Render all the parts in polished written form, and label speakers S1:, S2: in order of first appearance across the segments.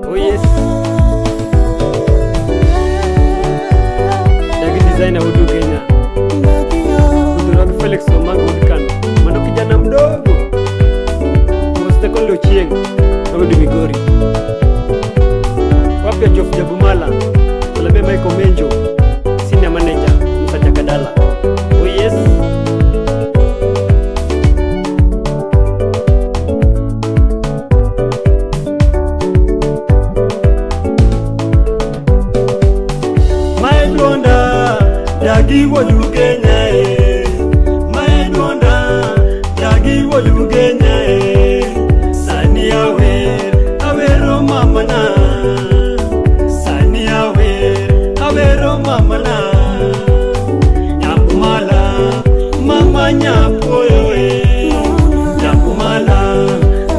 S1: Oh yes. Dagi designer Udu Kenya. Udu Robi Felix Omanga Udikano. Mando kijana mdogo. Musteko Leo Chieng. Rodi Migori. Wapia Jof Jabumala. Olabe Michael Menjo. Senior manager Msacha Kadala. Oh yes. Dagi Udu Kenya Maedonda Dagi Udu Kenya Sani awero mamana Sani awero mamana Nyakumala mama nyakoyo Nyakumala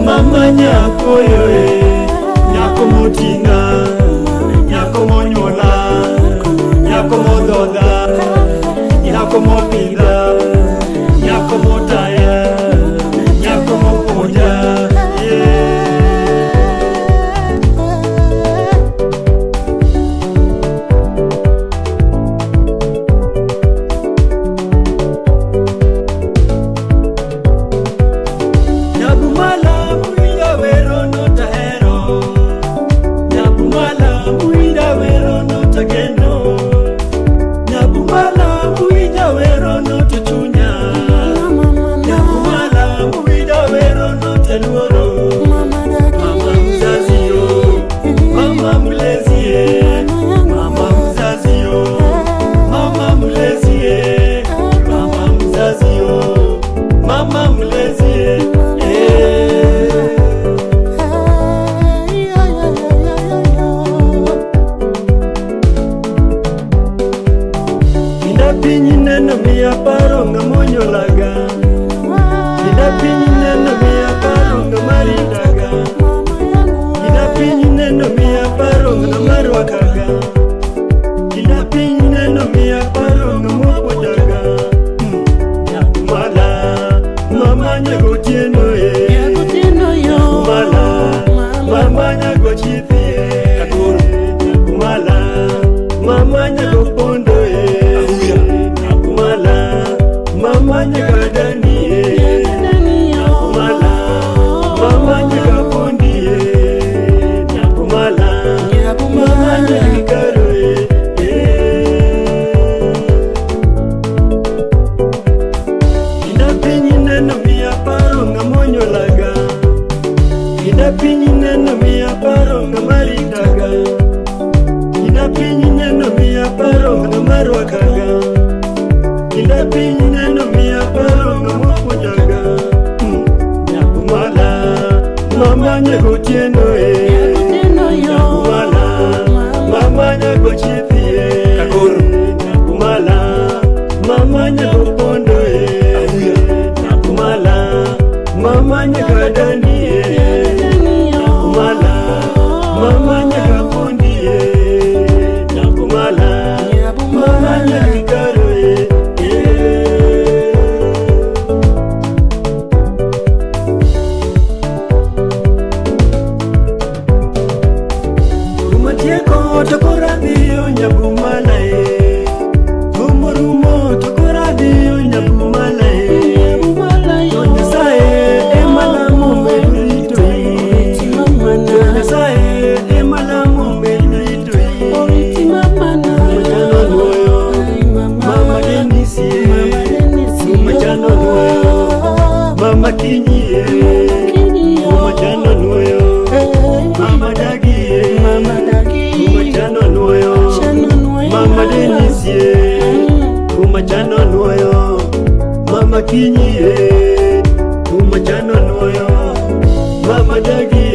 S1: mama nyakoyo Nyakomutinga Nyakomonyola Nyakomododa Nyakomopinda Nyakomotaya Nyakomopoja Nyabumala muida wero no tahero Nyabumala muida wero no tageno Nyabumala muida wero no tuchunya Nyabumala muida wero no teluoro Mama mzazi yo Mama mlezi ye Mama mzazi yo Mama mlezi ye Mama mzazi yo Mama mlezi ye Pinyi neno miya paro ngamonyo laga Ida pinyi neno miya paro ngamarindaga Ida pinyi neno miya paro ngamarwa kaga Ida pinyi neno miya paro ngamopojaga Nyakumala mama nyago tieno Nyakumala mama nyago chithie Nyakumala mama nyago pondo Mama nyaga dani Nyakumala Mama nyaga pondi Nyakumala Mama nyaga karo Ida pinyi neno miya paro ngamonyo laga Ida pinyi neno miya paro ngamarindaga Ida pinyi neno miya paro ngamarwa kaga Ida pinyi neno miya paro ngamopojaga Nyakumala mama nyago tieno Nyakumala mama nyago chithie Nyakumala mama nyago pondo Nyakumala mama nyaga dani Nyakumala mama nyaga pondi Nyakumala mama nyaga karo Tokoradio Nyabumala Umurumo tokoradio Nyabumala Nyasaye emalamu melito Nyasaye emalamu melito Machano nuyo Mama Denisi Machano nuyo Mama Kinyi Machano nuyo Mama Dagi Kumachano nuyo Mama Denisi Kumachano nuyo Mama Kinyi Kumachano nuyo Mama Dagi